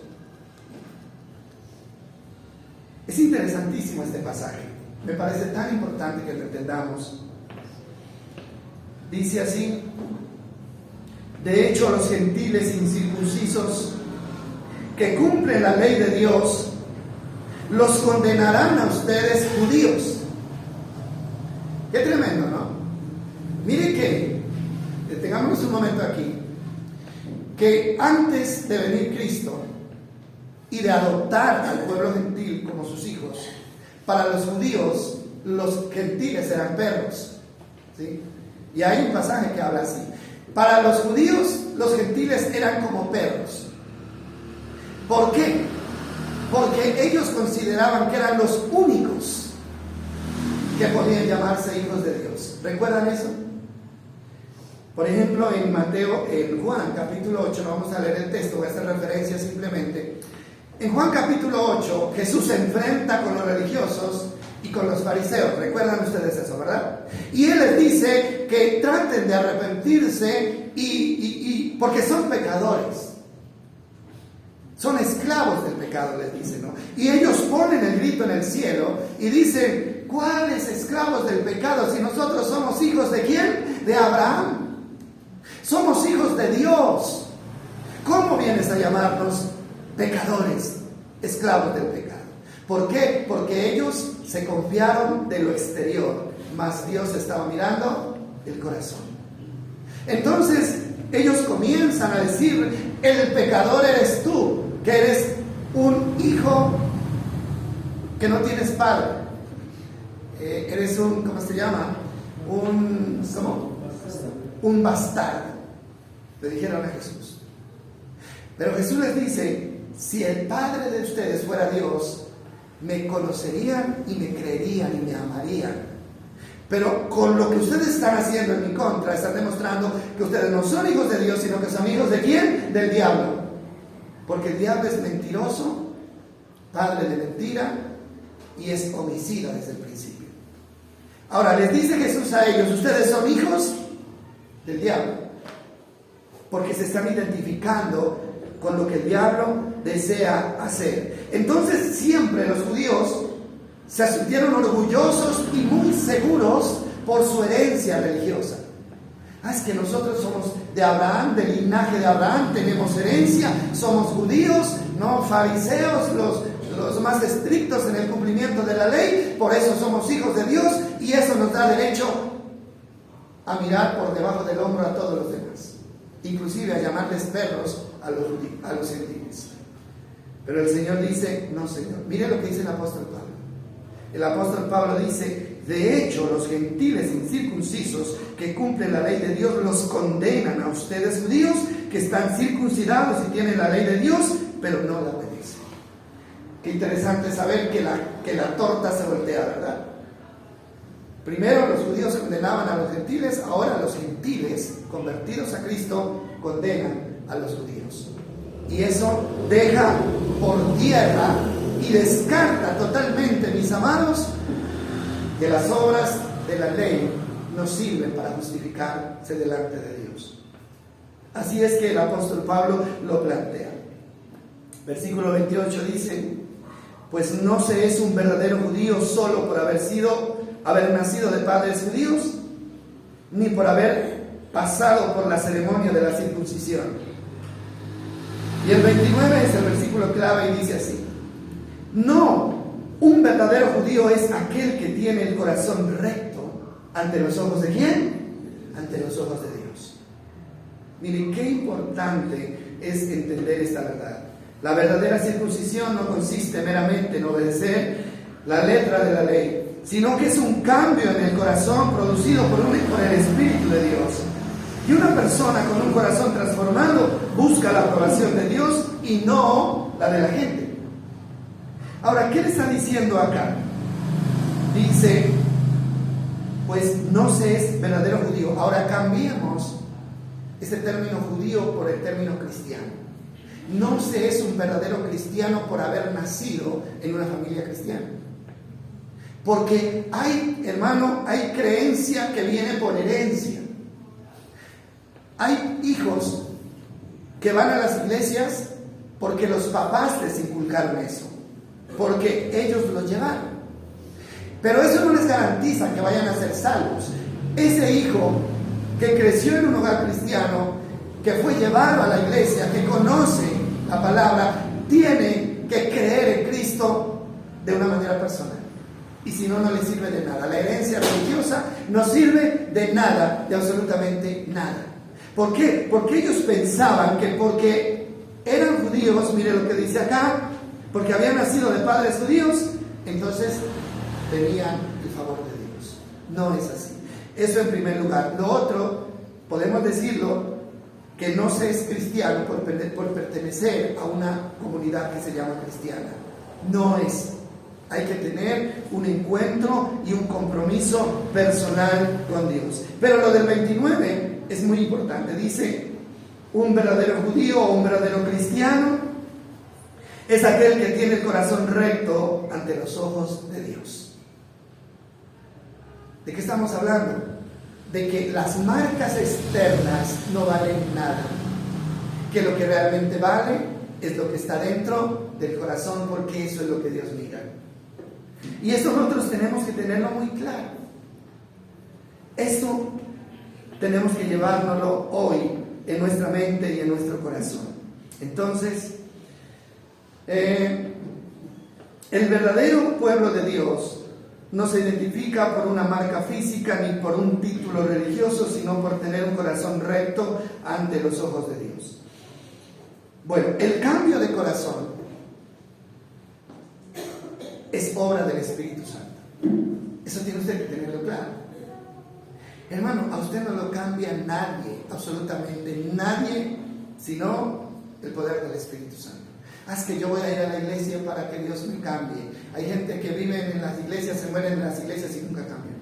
Es interesantísimo este pasaje. Me parece tan importante que lo entendamos. Dice así: de hecho, los gentiles incircuncisos que cumplen la ley de Dios los condenarán a ustedes judíos. Qué tremendo, ¿no? Mire que, detengámonos un momento aquí, que antes de venir Cristo y de adoptar al pueblo gentil como sus hijos, para los judíos, los gentiles eran perros, ¿sí? Y hay un pasaje que habla así. Para los judíos, los gentiles eran como perros. ¿Por qué? Porque ellos consideraban que eran los únicos que podían llamarse hijos de Dios. ¿Recuerdan eso? Por ejemplo, en Juan capítulo 8, no vamos a leer el texto, voy a hacer referencia simplemente. En Juan capítulo 8, Jesús se enfrenta con los religiosos y con los fariseos. ¿Recuerdan ustedes eso, verdad? Y Él les dice que traten de arrepentirse porque son pecadores. Son esclavos del pecado, les dice, ¿no? Y ellos ponen el grito en el cielo y dicen: ¿cuáles esclavos del pecado si nosotros somos hijos de quién? De Abraham. Somos hijos de Dios. ¿Cómo vienes a llamarnos pecadores, esclavos del pecado? ¿Por qué? Porque ellos se confiaron de lo exterior, mas Dios estaba mirando el corazón. Entonces ellos comienzan a decir: el pecador eres tú, que eres un hijo que no tienes padre, eres un, ¿cómo se llama? Un bastardo, le dijeron a Jesús. Pero Jesús les dice: si el Padre de ustedes fuera Dios, me conocerían y me creerían y me amarían. Pero con lo que ustedes están haciendo en mi contra, están demostrando que ustedes no son hijos de Dios, sino que son hijos ¿de quién? Del diablo. Porque el diablo es mentiroso, padre de mentira, y es homicida desde el principio. Ahora, les dice Jesús a ellos: ustedes son hijos del diablo, porque se están identificando con lo que el diablo desea hacer. Entonces siempre los judíos se sintieron orgullosos y muy seguros por su herencia religiosa. Es que nosotros somos de Abraham, del linaje de Abraham, tenemos herencia, somos judíos, no fariseos, los más estrictos en el cumplimiento de la ley, por eso somos hijos de Dios, y eso nos da derecho a mirar por debajo del hombro a todos los demás. inclusive a llamarles perros a los gentiles. Pero el Señor dice, no, Señor. Mire lo que dice el apóstol Pablo. El apóstol Pablo dice, de hecho, los gentiles incircuncisos que cumplen la ley de Dios los condenan a ustedes judíos que están circuncidados y tienen la ley de Dios, pero no la obedecen. Qué interesante saber que la torta se voltea, ¿verdad? Primero los judíos condenaban a los gentiles, ahora los gentiles convertidos a Cristo condenan a los judíos. Y eso deja por tierra y descarta totalmente, mis amados, que las obras de la ley no sirven para justificarse delante de Dios. Así es que el apóstol Pablo lo plantea. Versículo 28 dice, pues no se es un verdadero judío solo por haber nacido de padres judíos, ni por haber pasado por la ceremonia de la circuncisión. Y el 29 es el versículo clave y dice así, no, un verdadero judío es aquel que tiene el corazón recto ante los ojos ¿de quién? Ante los ojos de Dios. Miren qué importante es entender esta verdad. La verdadera circuncisión no consiste meramente en obedecer la letra de la ley, sino que es un cambio en el corazón producido por el Espíritu de Dios. Y una persona con un corazón transformado busca la aprobación de Dios y no la de la gente. Ahora, ¿qué le está diciendo acá? Dice, pues no se es verdadero judío. Ahora cambiemos este término judío por el término cristiano. No se es un verdadero cristiano por haber nacido en una familia cristiana. Porque hay, hermano, hay creencia que viene por herencia. Hay hijos que van a las iglesias porque los papás les inculcaron eso, porque ellos los llevaron. Pero eso no les garantiza que vayan a ser salvos. Ese hijo que creció en un hogar cristiano, que fue llevado a la iglesia, que conoce la palabra, tiene que creer en Cristo de una manera personal. Y si no, no le sirve de nada. La herencia religiosa no sirve de nada, de absolutamente nada. ¿Por qué? Porque ellos pensaban que porque eran judíos, mire lo que dice acá, porque habían nacido de padres judíos, entonces tenían el favor de Dios. No es así. Eso en primer lugar. Lo otro, podemos decirlo, que no se es cristiano por pertenecer a una comunidad que se llama cristiana. No es. Hay que tener un encuentro y un compromiso personal con Dios. Pero lo del 29 es muy importante. Dice, un verdadero judío o un verdadero cristiano es aquel que tiene el corazón recto ante los ojos de Dios. ¿De qué estamos hablando? De que las marcas externas no valen nada. Que lo que realmente vale es lo que está dentro del corazón, porque eso es lo que Dios mira. Y esto nosotros tenemos que tenerlo muy claro. Esto tenemos que llevárnoslo hoy en nuestra mente y en nuestro corazón. Entonces, el verdadero pueblo de Dios no se identifica por una marca física ni por un título religioso, sino por tener un corazón recto ante los ojos de Dios. Bueno, el cambio de corazón es obra del Espíritu Santo. Eso tiene usted que tenerlo claro. Hermano, a usted no lo cambia nadie, absolutamente nadie, sino el poder del Espíritu Santo. Es que yo voy a ir a la iglesia para que Dios me cambie. Hay gente que vive en las iglesias, se mueren en las iglesias y nunca cambian.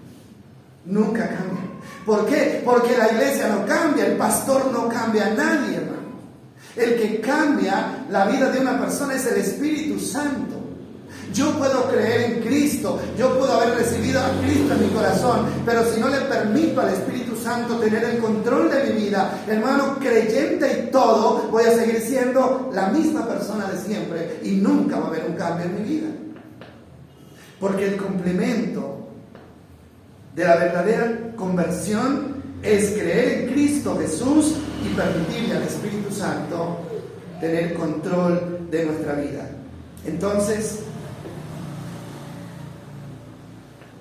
Nunca cambian. ¿Por qué? Porque la iglesia no cambia, el pastor no cambia a nadie, hermano. El que cambia la vida de una persona es el Espíritu Santo. Yo puedo creer en Cristo, yo puedo haber recibido a Cristo en mi corazón, pero si no le permito al Espíritu Santo tener el control de mi vida, hermano, creyente y todo, voy a seguir siendo la misma persona de siempre y nunca va a haber un cambio en mi vida. Porque el complemento de la verdadera conversión es creer en Cristo Jesús y permitirle al Espíritu Santo tener control de nuestra vida. Entonces,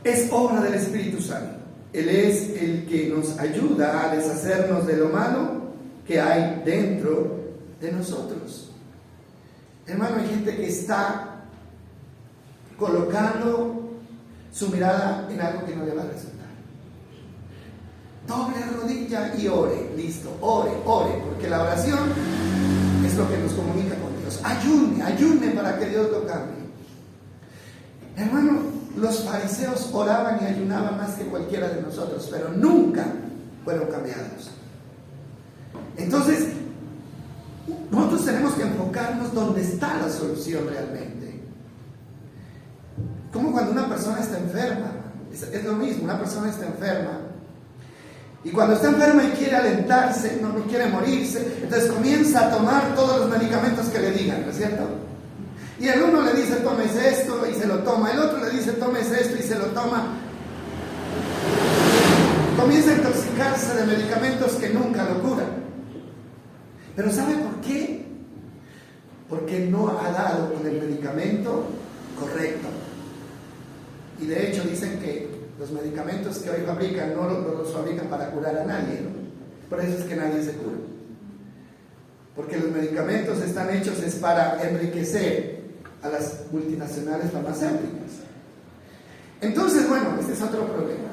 es obra del Espíritu Santo. Él es el que nos ayuda a deshacernos de lo malo que hay dentro de nosotros. Hermano, hay gente que está colocando su mirada en algo que no le va a resultar. Doble rodilla y ore, listo, ore, porque la oración es lo que nos comunica con Dios. Ayune para que Dios lo cambie. Hermano, los fariseos oraban y ayunaban más que cualquiera de nosotros, pero nunca fueron cambiados. Entonces, nosotros tenemos que enfocarnos donde está la solución realmente. Como cuando una persona está enferma, es lo mismo, una persona está enferma. Y cuando está enferma y quiere alentarse, no quiere morirse, entonces comienza a tomar todos los medicamentos que le digan, ¿no es cierto? Y el uno le dice, tómese esto, y se lo toma. El otro le dice, tómese esto, y se lo toma. Comienza a intoxicarse de medicamentos que nunca lo curan. Pero ¿sabe por qué? Porque no ha dado con el medicamento correcto. Y de hecho dicen que los medicamentos que hoy fabrican no los fabrican para curar a nadie, ¿no? Por eso es que nadie se cura. Porque los medicamentos están hechos es para enriquecer a las multinacionales farmacéuticas. Entonces, bueno, este es otro problema.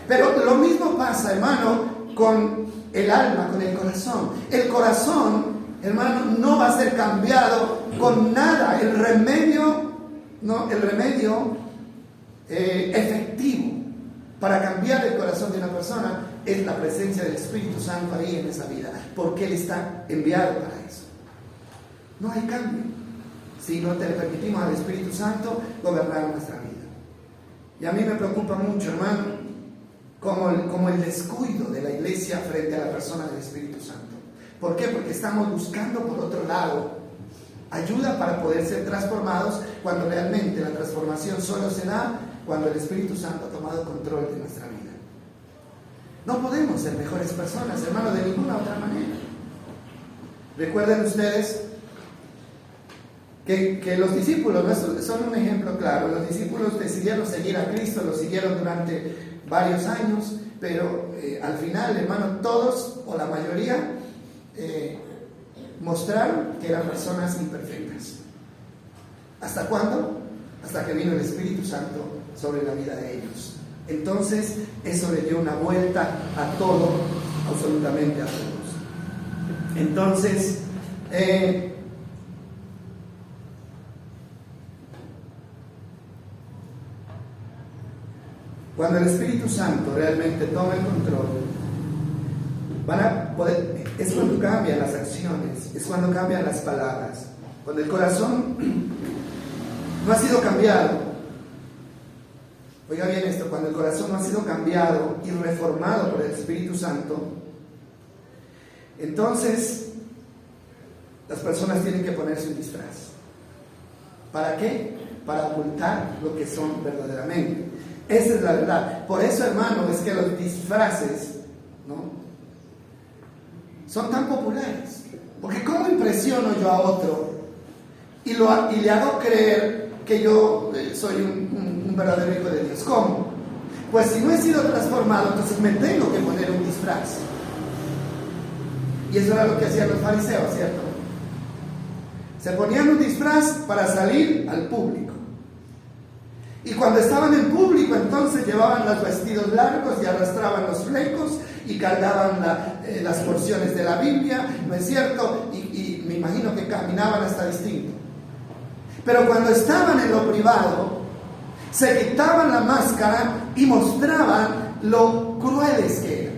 Pero lo mismo pasa, hermano, con el alma, con el corazón. El corazón, hermano, no va a ser cambiado con nada. El remedio efectivo para cambiar el corazón de una persona es la presencia del Espíritu Santo ahí en esa vida, porque Él está enviado para eso. No hay cambio si no te permitimos al Espíritu Santo gobernar nuestra vida. Y a mí me preocupa mucho, hermano, como el descuido de la iglesia frente a la persona del Espíritu Santo. ¿Por qué? Porque estamos buscando por otro lado ayuda para poder ser transformados, cuando realmente la transformación solo se da cuando el Espíritu Santo ha tomado control de nuestra vida. No podemos ser mejores personas, hermano, de ninguna otra manera. Recuerden ustedes que los discípulos, ¿no?, son un ejemplo claro. Los discípulos decidieron seguir a Cristo, lo siguieron durante varios años, pero al final, hermano, todos o la mayoría mostraron que eran personas imperfectas. ¿Hasta cuándo? Hasta que vino el Espíritu Santo sobre la vida de ellos. Entonces, eso le dio una vuelta a todo, absolutamente a todos. Entonces, cuando el Espíritu Santo realmente toma el control, es cuando cambian las acciones, es cuando cambian las palabras. Cuando el corazón no ha sido cambiado, oiga bien esto, cuando el corazón no ha sido cambiado y reformado por el Espíritu Santo, entonces las personas tienen que ponerse un disfraz. ¿Para qué? Para ocultar lo que son verdaderamente. Esa es la verdad. Por eso, hermano, es que los disfraces, ¿no?, son tan populares. Porque ¿cómo impresiono yo a otro y le hago creer que yo soy un verdadero hijo de Dios? ¿Cómo? Pues si no he sido transformado, entonces me tengo que poner un disfraz. Y eso era lo que hacían los fariseos, ¿cierto? Se ponían un disfraz para salir al público. Y cuando estaban en público, entonces llevaban los vestidos largos y arrastraban los flecos y cargaban las porciones de la Biblia, ¿no es cierto? Y me imagino que caminaban hasta distinto. Pero cuando estaban en lo privado, se quitaban la máscara y mostraban lo crueles que eran.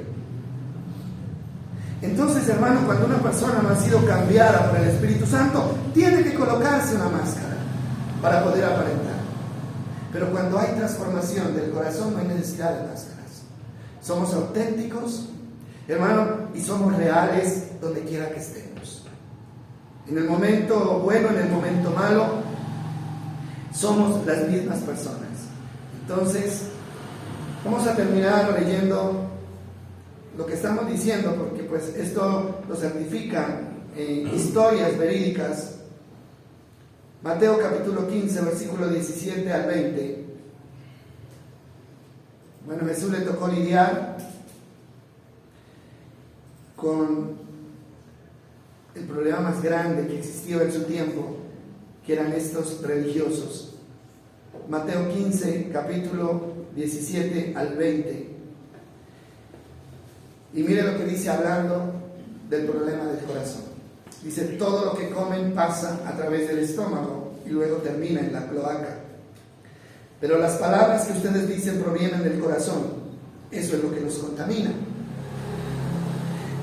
Entonces, hermano, cuando una persona no ha sido cambiada por el Espíritu Santo, tiene que colocarse una máscara para poder aparentar. Pero cuando hay transformación del corazón, no hay necesidad de máscaras. Somos auténticos, hermano, y somos reales donde quiera que estemos. En el momento bueno, en el momento malo, somos las mismas personas. Entonces, vamos a terminar leyendo lo que estamos diciendo, porque pues esto lo certifica historias verídicas. Mateo capítulo 15, versículo 17 al 20. Bueno, Jesús le tocó lidiar con el problema más grande que existió en su tiempo, que eran estos religiosos. Mateo 15, capítulo 17 al 20. Y mire lo que dice hablando del problema del corazón. Dice, todo lo que comen pasa a través del estómago y luego termina en la cloaca. Pero las palabras que ustedes dicen provienen del corazón. Eso es lo que los contamina.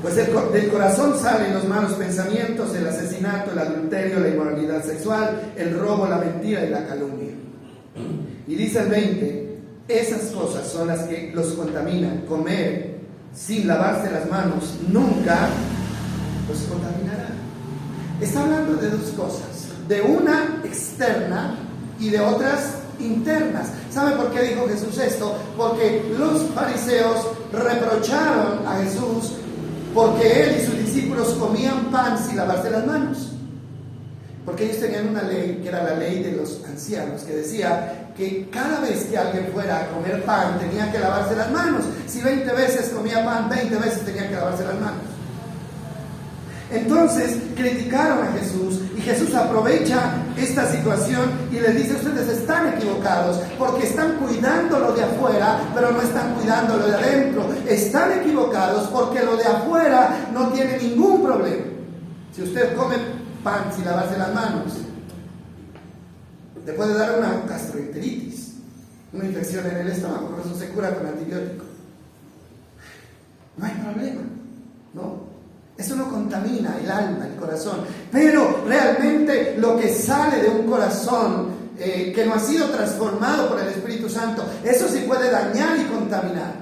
Pues del corazón salen los malos pensamientos, el asesinato, el adulterio, la inmoralidad sexual, el robo, la mentira y la calumnia. Y dice el 20, esas cosas son las que los contaminan. Comer sin lavarse las manos nunca los contaminará. Está hablando de dos cosas, de una externa y de otras internas. ¿Sabe por qué dijo Jesús esto? Porque los fariseos reprocharon a Jesús porque él y sus discípulos comían pan sin lavarse las manos. Porque ellos tenían una ley, que era la ley de los ancianos, que decía que cada vez que alguien fuera a comer pan tenía que lavarse las manos. Si 20 veces comía pan, 20 veces tenía que lavarse las manos. Entonces criticaron a Jesús y Jesús aprovecha esta situación y les dice, ustedes están equivocados porque están cuidando lo de afuera, pero no están cuidando lo de adentro. Están equivocados porque lo de afuera no tiene ningún problema. Si usted come pan sin lavarse las manos, le puede dar una gastroenteritis, una infección en el estómago, por eso se cura con antibiótico. No hay problema, ¿no? Eso no contamina el alma, el corazón. Pero realmente lo que sale de un corazón que no ha sido transformado por el Espíritu Santo, eso sí puede dañar y contaminar.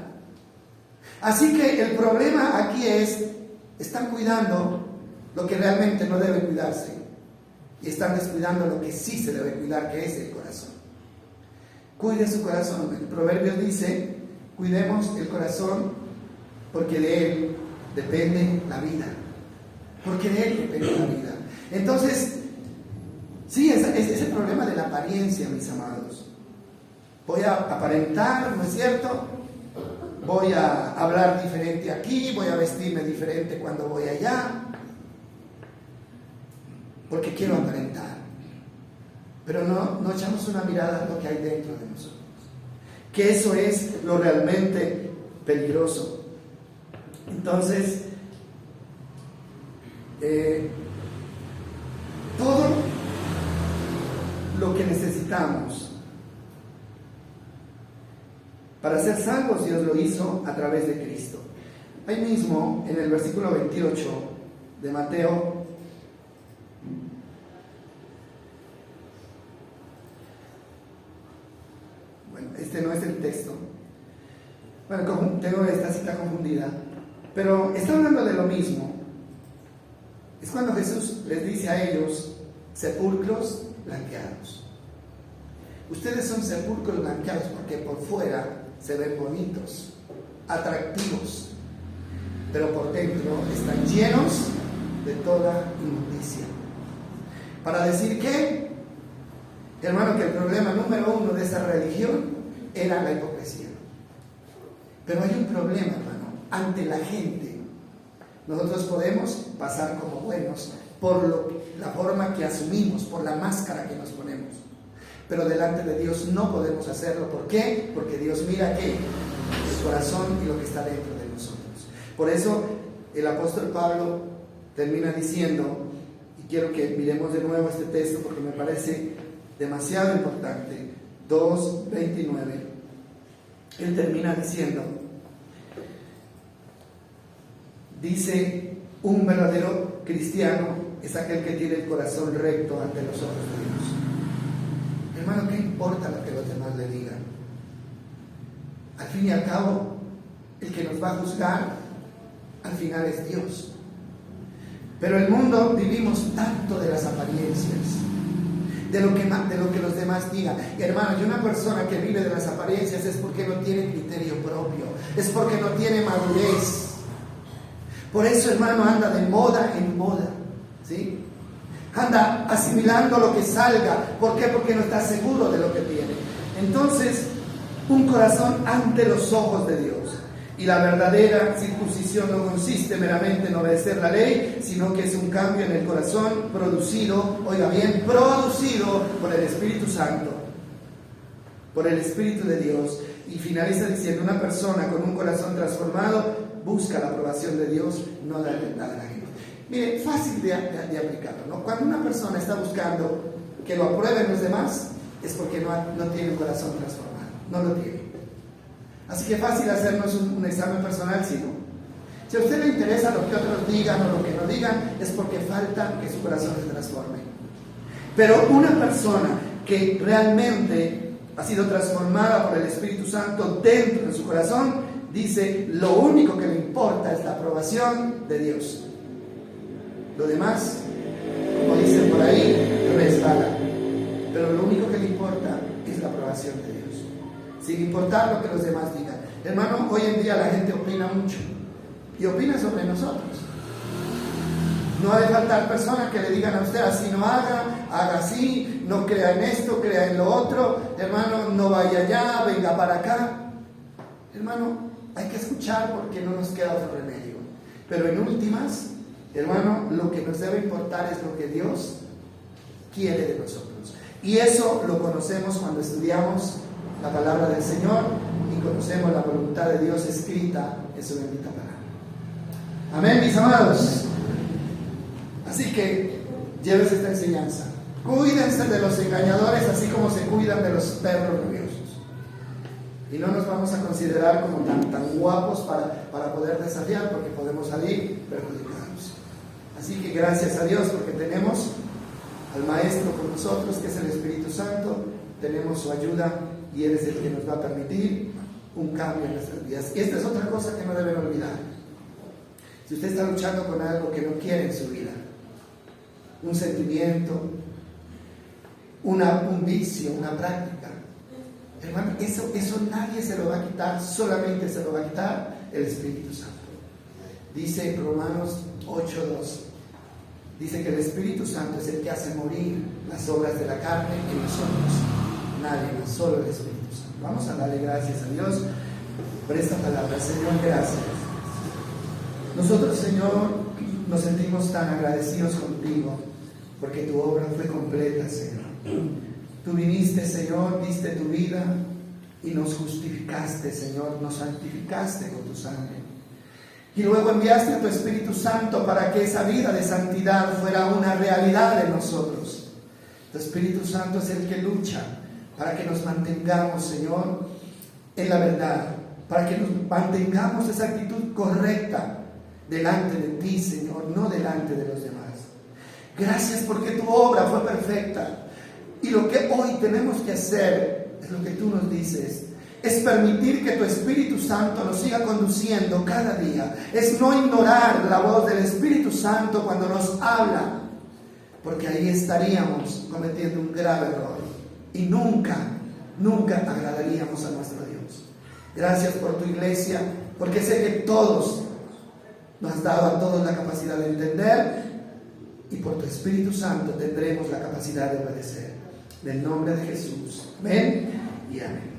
Así que el problema aquí es, están cuidando lo que realmente no debe cuidarse y están descuidando lo que sí se debe cuidar, que es el corazón. Cuide su corazón. El Proverbios dice, cuidemos el corazón porque de él depende la vida, porque de él depende la vida. Entonces, sí, es ese problema de la apariencia, mis amados. Voy a aparentar, ¿no es cierto? Voy a hablar diferente aquí, voy a vestirme diferente cuando voy allá, porque quiero aparentar. Pero no echamos una mirada a lo que hay dentro de nosotros, que eso es lo realmente peligroso. Entonces, todo lo que necesitamos para ser salvos, Dios lo hizo a través de Cristo. Ahí mismo, en el versículo 28 de Mateo, bueno, este no es el texto. Bueno, tengo esta cita confundida. Pero está hablando de lo mismo. Es cuando Jesús les dice a ellos, sepulcros blanqueados. Ustedes son sepulcros blanqueados porque por fuera se ven bonitos, atractivos, pero por dentro están llenos de toda inmundicia. Para decir que, hermano, que el problema número uno de esa religión era la hipocresía. Pero hay un problema, hermano. Ante la gente, nosotros podemos pasar como buenos por la forma que asumimos, por la máscara que nos ponemos. Pero delante de Dios no podemos hacerlo. ¿Por qué? Porque Dios mira ¿qué? El corazón y lo que está dentro de nosotros. Por eso el apóstol Pablo termina diciendo, y quiero que miremos de nuevo este texto porque me parece demasiado importante, 2:29, él termina diciendo, dice, un verdadero cristiano es aquel que tiene el corazón recto ante los ojos de Dios. Hermano, ¿qué importa lo que los demás le digan? Al fin y al cabo, el que nos va a juzgar, al final es Dios. Pero el mundo vivimos tanto de las apariencias, de lo que los demás digan. Y hermano, y una persona que vive de las apariencias es porque no tiene criterio propio, es porque no tiene madurez. Por eso, hermano, anda de moda en moda, ¿sí? Anda asimilando lo que salga. ¿Por qué? Porque no está seguro de lo que tiene. Entonces, un corazón ante los ojos de Dios. Y la verdadera circuncisión no consiste meramente en obedecer la ley, sino que es un cambio en el corazón producido, oiga bien, producido por el Espíritu Santo, por el Espíritu de Dios. Y finaliza diciendo, una persona con un corazón transformado busca la aprobación de Dios, no la de la gente. Mire, fácil de aplicarlo, ¿no? Cuando una persona está buscando que lo aprueben los demás, es porque no tiene un corazón transformado, no lo tiene. Así que fácil hacernos un examen personal, ¿sí, no? Si a usted le interesa lo que otros digan o lo que no digan, es porque falta que su corazón se transforme. Pero una persona que realmente ha sido transformada por el Espíritu Santo dentro de su corazón, dice, lo único que le importa es la aprobación de Dios. Lo demás, como dicen por ahí, resbala. Pero lo único que le importa es la aprobación de Dios, sin importar lo que los demás digan. Hermano, hoy en día la gente opina mucho y opina sobre nosotros. No ha de faltar personas que le digan a usted, así no haga así, no crea en esto, crea en lo otro, hermano, no vaya allá, venga para acá. Hermano, hay que escuchar porque no nos queda otro remedio. Pero en últimas, hermano, lo que nos debe importar es lo que Dios quiere de nosotros. Y eso lo conocemos cuando estudiamos la palabra del Señor y conocemos la voluntad de Dios escrita en su bendita palabra. Amén, mis amados. Así que llévese esta enseñanza. Cuídense de los engañadores así como se cuidan de los perros rabiosos. Y no nos vamos a considerar como tan guapos para poder desafiar, porque podemos salir perjudicados. Así que gracias a Dios porque tenemos al Maestro con nosotros, que es el Espíritu Santo. Tenemos su ayuda y Él es el que nos va a permitir un cambio en nuestras vidas. Y esta es otra cosa que no deben olvidar. Si usted está luchando con algo que no quiere en su vida, un sentimiento, un vicio, una práctica, hermano, eso nadie se lo va a quitar, solamente se lo va a quitar el Espíritu Santo. Dice Romanos 8:2, dice que el Espíritu Santo es el que hace morir las obras de la carne en nosotros. Nadie más, solo el Espíritu Santo. Vamos a darle gracias a Dios por esta palabra. Señor, gracias. Nosotros, Señor, nos sentimos tan agradecidos contigo porque tu obra fue completa, Señor. Tú viniste, Señor, diste tu vida y nos justificaste, Señor, nos santificaste con tu sangre. Y luego enviaste a tu Espíritu Santo para que esa vida de santidad fuera una realidad en nosotros. Tu Espíritu Santo es el que lucha para que nos mantengamos, Señor, en la verdad, para que nos mantengamos esa actitud correcta delante de ti, Señor, no delante de los demás. Gracias porque tu obra fue perfecta. Y lo que hoy tenemos que hacer es lo que tú nos dices. Es permitir que tu Espíritu Santo nos siga conduciendo cada día. Es no ignorar la voz del Espíritu Santo cuando nos habla, porque ahí estaríamos cometiendo un grave error y nunca agradaríamos a nuestro Dios. Gracias por tu iglesia, porque sé que todos nos has dado a todos la capacidad de entender, y por tu Espíritu Santo tendremos la capacidad de obedecer. En el nombre de Jesús. Amén y amén.